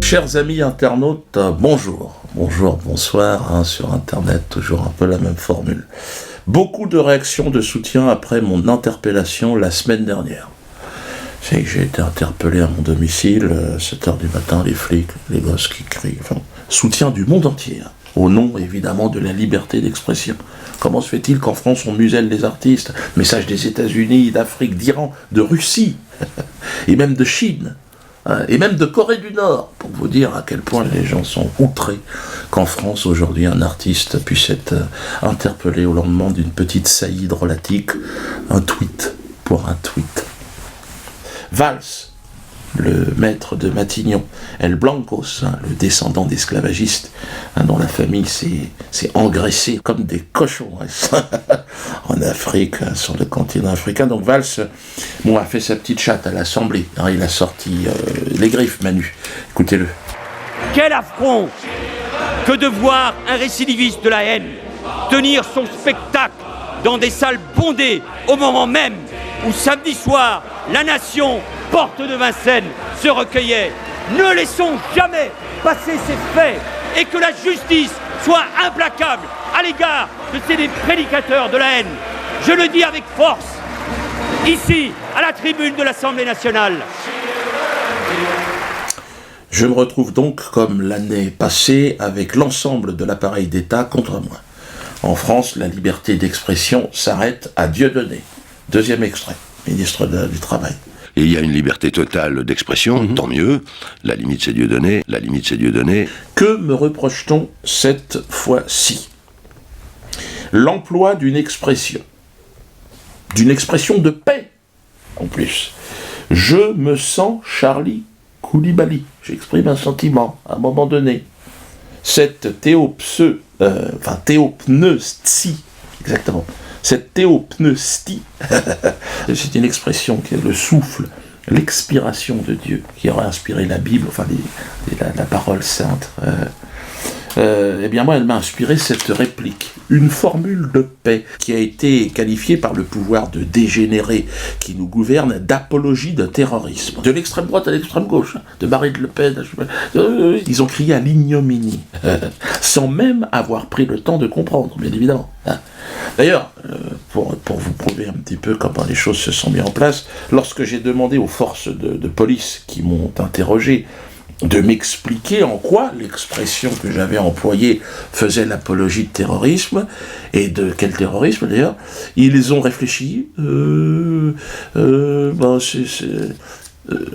Chers amis internautes, bonjour, bonsoir, sur Internet, toujours un peu la même formule. Beaucoup de réactions de soutien après mon interpellation la semaine dernière. C'est que j'ai été interpellé à mon domicile, 7h du matin, les flics, les gosses qui crient, soutien du monde entier, au nom évidemment de la liberté d'expression. Comment se fait-il qu'en France on muselle les artistes? Message des États-Unis, d'Afrique, d'Iran, de Russie, et même de Chine. Et même de Corée du Nord, pour vous dire à quel point les gens sont outrés qu'en France, aujourd'hui, un artiste puisse être interpellé au lendemain d'une petite saillie drôlatique, un tweet pour un tweet. Valls, le maître de Matignon, El Blancos, le descendant d'esclavagistes, dont la famille s'est engraissée comme des cochons en Afrique, sur le continent africain. Donc Valls a fait sa petite chatte à l'Assemblée. Il a sorti les griffes, Manu. Écoutez-le. Quel affront que de voir un récidiviste de la haine tenir son spectacle dans des salles bondées au moment même où samedi soir, la nation, porte de Vincennes, se recueillait. Ne laissons jamais passer ces faits et que la justice soit implacable à l'égard de ces prédicateurs de la haine. Je le dis avec force, ici, à la tribune de l'Assemblée nationale. Je me retrouve donc, comme l'année passée, avec l'ensemble de l'appareil d'État contre moi. En France, la liberté d'expression s'arrête à Dieudonné. Deuxième extrait, ministre du Travail. Et il y a une liberté totale d'expression, tant mieux. La limite c'est Dieudonné, Que me reproche-t-on cette fois-ci? L'emploi d'une expression de paix, en plus. Je me sens Charlie Koulibaly. J'exprime un sentiment, à un moment donné. Cette théopneustie, exactement. Cette théopneustie, c'est une expression qui est le souffle, l'expiration de Dieu, qui aurait inspiré la Bible, la parole sainte. Moi, elle m'a inspiré cette réplique, une formule de paix qui a été qualifiée par le pouvoir de dégénéré qui nous gouverne d'apologie de terrorisme. De l'extrême droite à l'extrême gauche, de Marine Le Pen, ils ont crié à l'ignominie, sans même avoir pris le temps de comprendre, bien évidemment. D'ailleurs, pour vous prouver un petit peu comment les choses se sont mises en place, lorsque j'ai demandé aux forces de police qui m'ont interrogé de m'expliquer en quoi l'expression que j'avais employée faisait l'apologie de terrorisme, et de quel terrorisme d'ailleurs, ils ont réfléchi,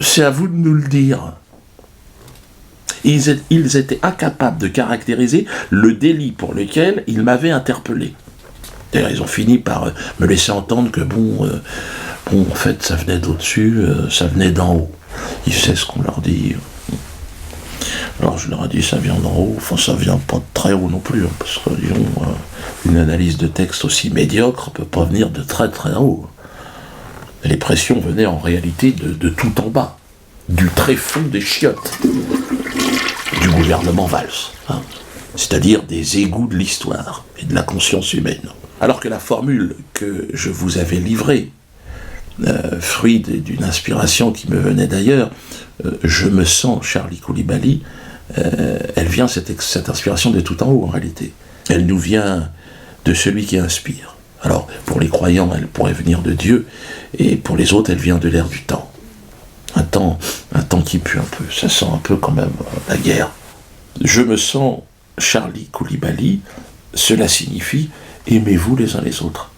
c'est à vous de nous le dire. Ils étaient incapables de caractériser le délit pour lequel ils m'avaient interpellé. D'ailleurs, ils ont fini par me laisser entendre que en fait, ça venait d'au-dessus, ça venait d'en haut. Ils savent ce qu'on leur dit. Alors je leur ai dit, ça vient d'en haut, ça vient pas de très haut non plus, parce que disons, une analyse de texte aussi médiocre peut pas venir de très très haut. Les pressions venaient en réalité de tout en bas, du tréfonds des chiottes, du gouvernement Valls, c'est-à-dire des égouts de l'histoire et de la conscience humaine. Alors que la formule que je vous avais livrée, fruit d'une inspiration qui me venait d'ailleurs, je me sens Charlie Koulibaly, elle vient, cette inspiration, de tout en haut en réalité. Elle nous vient de celui qui inspire. Alors pour les croyants, elle pourrait venir de Dieu, et pour les autres, elle vient de l'air du temps. Un temps qui pue un peu, ça sent un peu quand même la guerre. Je me sens Charlie Koulibaly, cela signifie aimez-vous les uns les autres.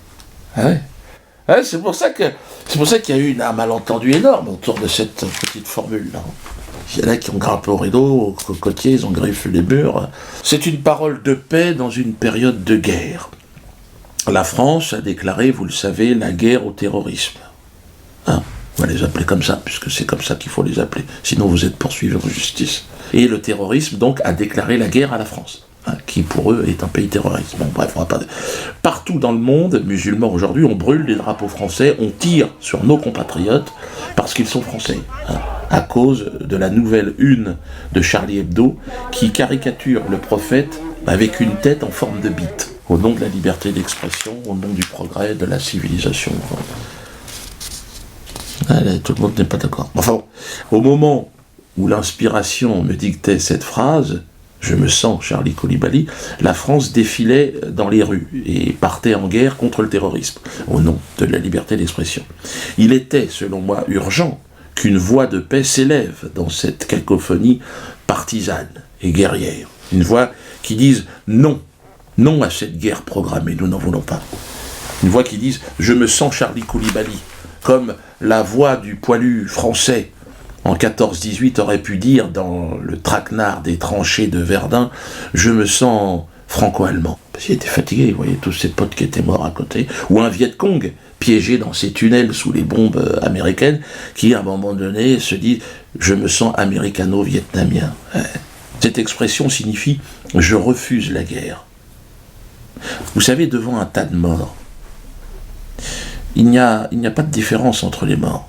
C'est pour ça qu'il y a eu un malentendu énorme autour de cette petite formule-là. Il y en a qui ont grimpé au rideau, au cocotier, ils ont griffé les murs. C'est une parole de paix dans une période de guerre. La France a déclaré, vous le savez, la guerre au terrorisme. On va les appeler comme ça, puisque c'est comme ça qu'il faut les appeler. Sinon vous êtes poursuivis en justice. Et le terrorisme, donc, a déclaré la guerre à la France, qui pour eux est un pays terroriste. Bon, bref, on va pas... Partout dans le monde, musulmans aujourd'hui, on brûle les drapeaux français, on tire sur nos compatriotes parce qu'ils sont français, à cause de la nouvelle une de Charlie Hebdo qui caricature le prophète avec une tête en forme de bite, au nom de la liberté d'expression, au nom du progrès, de la civilisation. Tout le monde n'est pas d'accord. Enfin, au moment où l'inspiration me dictait cette phrase, je me sens Charlie Coulibaly, la France défilait dans les rues et partait en guerre contre le terrorisme, au nom de la liberté d'expression. Il était, selon moi, urgent qu'une voix de paix s'élève dans cette cacophonie partisane et guerrière. Une voix qui dise non, non à cette guerre programmée, nous n'en voulons pas. Une voix qui dise « je me sens Charlie Coulibaly », comme la voix du poilu français en 14-18 aurait pu dire dans le traquenard des tranchées de Verdun « je me sens franco-allemand ». Parce qu'il était fatigué, vous voyez tous ses potes qui étaient morts à côté. Ou un Viet Cong piégé dans ses tunnels sous les bombes américaines qui, à un moment donné, se dit « je me sens américano-vietnamien ». Cette expression signifie « je refuse la guerre ». Vous savez, devant un tas de morts, il n'y a pas de différence entre les morts,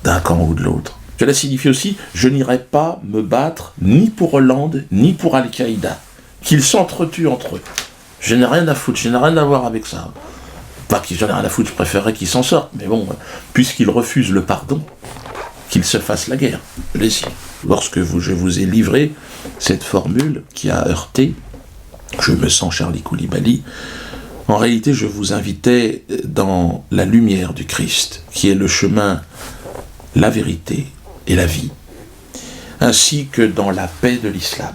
d'un camp ou de l'autre. Cela signifie aussi, je n'irai pas me battre ni pour Hollande, ni pour Al-Qaïda. Qu'ils s'entretuent entre eux. Je n'ai rien à foutre, je n'ai rien à voir avec ça. Pas qu'ils en aient rien à foutre, je préférerais qu'ils s'en sortent, mais bon, puisqu'ils refusent le pardon, qu'ils se fassent la guerre. Allez-y. Lorsque je vous ai livré cette formule qui a heurté, je me sens Charlie Coulibaly, en réalité, je vous invitais dans la lumière du Christ, qui est le chemin, la vérité et la vie, ainsi que dans la paix de l'islam.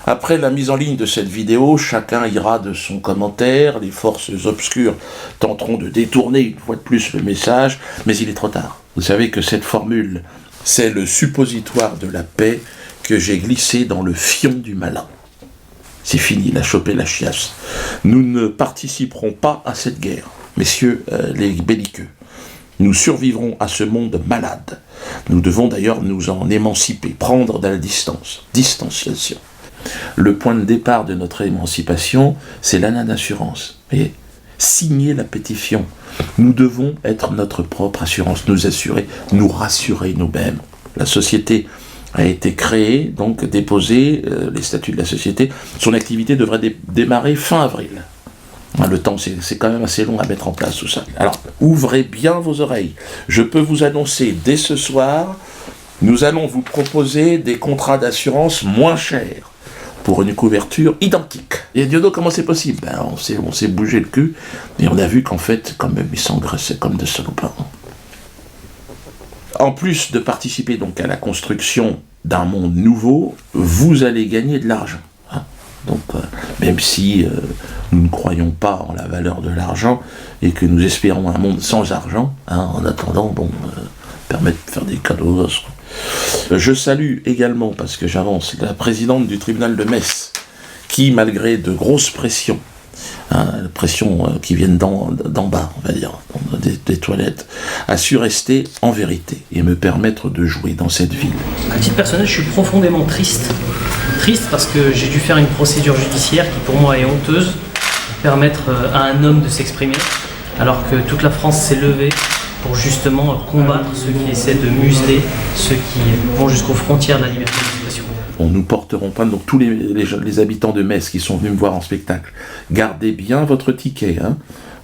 Après la mise en ligne de cette vidéo, chacun ira de son commentaire, les forces obscures tenteront de détourner une fois de plus le message, mais il est trop tard. Vous savez que cette formule, c'est le suppositoire de la paix que j'ai glissé dans le fion du malin. C'est fini, il a chopé la chiasse. Nous ne participerons pas à cette guerre, messieurs les belliqueux. Nous survivrons à ce monde malade. Nous devons d'ailleurs nous en émanciper, prendre de la distance. Distanciation. Le point de départ de notre émancipation, c'est l'ANA d'assurance. Et signer la pétition. Nous devons être notre propre assurance, nous assurer, nous rassurer nous-mêmes. La société a été créée, donc déposée, les statuts de la société. Son activité devrait démarrer fin avril. Le temps, c'est quand même assez long à mettre en place tout ça. Alors, ouvrez bien vos oreilles. Je peux vous annoncer dès ce soir, nous allons vous proposer des contrats d'assurance moins chers pour une couverture identique. Et Diodo, comment c'est possible? On s'est bougé le cul, et on a vu qu'en fait, quand même, ils s'engraissaient comme des salopards. En plus de participer donc à la construction d'un monde nouveau, vous allez gagner de l'argent. Donc, même si nous ne croyons pas en la valeur de l'argent et que nous espérons un monde sans argent, en attendant, permettre de faire des cadeaux aux gosses. Je salue également, parce que j'avance, la présidente du tribunal de Metz, qui, malgré de grosses pressions, pressions qui viennent d'en bas, on va dire, des toilettes, a su rester en vérité et me permettre de jouer dans cette ville. À titre personnel, je suis profondément triste. Triste parce que j'ai dû faire une procédure judiciaire qui pour moi est honteuse, permettre à un homme de s'exprimer, alors que toute la France s'est levée pour justement combattre ceux qui essaient de museler, ceux qui vont jusqu'aux frontières de la liberté d'expression. Nous porterons pas, donc tous les habitants de Metz qui sont venus me voir en spectacle, gardez bien votre ticket.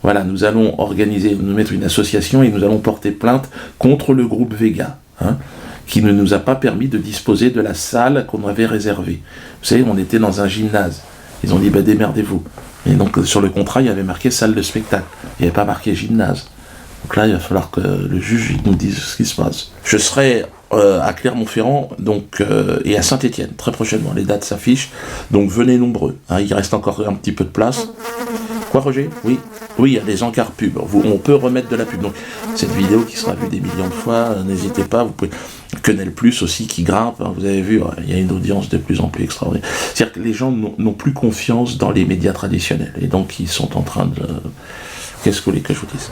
Voilà, nous allons nous mettre une association et nous allons porter plainte contre le groupe Vega, qui ne nous a pas permis de disposer de la salle qu'on avait réservée. Vous savez, on était dans un gymnase. Ils ont dit, démerdez-vous. Et donc, sur le contrat, il y avait marqué salle de spectacle. Il n'y avait pas marqué gymnase. Donc là, il va falloir que le juge nous dise ce qui se passe. Je serai à Clermont-Ferrand et à Saint-Étienne, très prochainement. Les dates s'affichent, donc venez nombreux. Il reste encore un petit peu de place. Quoi, Roger? Oui, il y a des encarts pubs. On peut remettre de la pub. Donc, cette vidéo qui sera vue des millions de fois, n'hésitez pas. Vous pouvez. Canal Plus aussi qui grimpe. Vous avez vu, il y a une audience de plus en plus extraordinaire. C'est-à-dire que les gens n'ont plus confiance dans les médias traditionnels. Et donc, ils sont en train de. Qu'est-ce que vous voulez que je vous dise?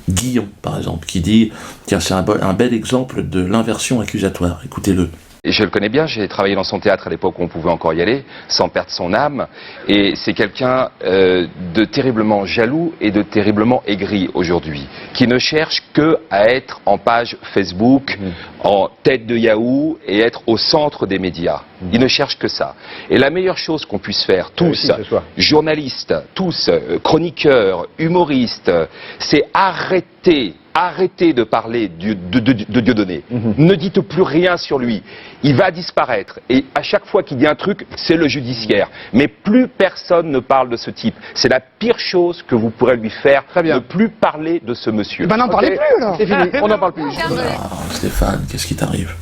Guillon, par exemple, qui dit, tiens, c'est un bel exemple de l'inversion accusatoire. Écoutez-le. Et je le connais bien, j'ai travaillé dans son théâtre à l'époque où on pouvait encore y aller, sans perdre son âme. Et c'est quelqu'un de terriblement jaloux et de terriblement aigri aujourd'hui, qui ne cherche que à être en page Facebook, en tête de Yahoo et être au centre des médias. Il ne cherche que ça. Et la meilleure chose qu'on puisse faire, tous, journalistes, tous, chroniqueurs, humoristes, c'est arrêter arrêtez de parler de Dieudonné. Ne dites plus rien sur lui. Il va disparaître. Et à chaque fois qu'il dit un truc, c'est le judiciaire. Mais plus personne ne parle de ce type. C'est la pire chose que vous pourrez lui faire. Très bien. Ne plus parler de ce monsieur. Ben n'en parlez plus alors. C'est fini, on n'en parle plus. Ah, Stéphane, qu'est-ce qui t'arrive?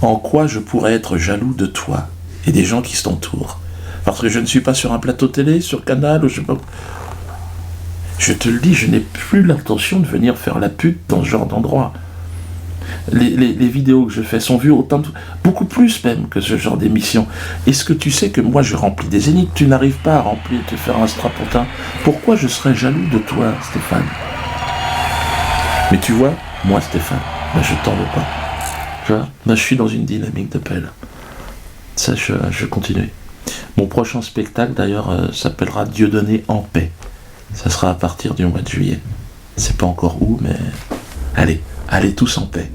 En quoi je pourrais être jaloux de toi et des gens qui t'entourent? Parce que je ne suis pas sur un plateau télé, sur Canal, ou je sais pas. Je te le dis, je n'ai plus l'intention de venir faire la pute dans ce genre d'endroit. Les vidéos que je fais sont vues beaucoup plus même que ce genre d'émission. Est-ce que tu sais que moi je remplis des zéniths, tu n'arrives pas à remplir, te faire un strapontin? Pourquoi je serais jaloux de toi, Stéphane? Mais tu vois, moi Stéphane, ben, je t'en veux pas. Tu vois, ben, je suis dans une dynamique de paix là. Ça, je continue. Mon prochain spectacle d'ailleurs s'appellera Dieudonné en paix. Ça sera à partir du mois de juillet. C'est pas encore où, mais allez tous en paix.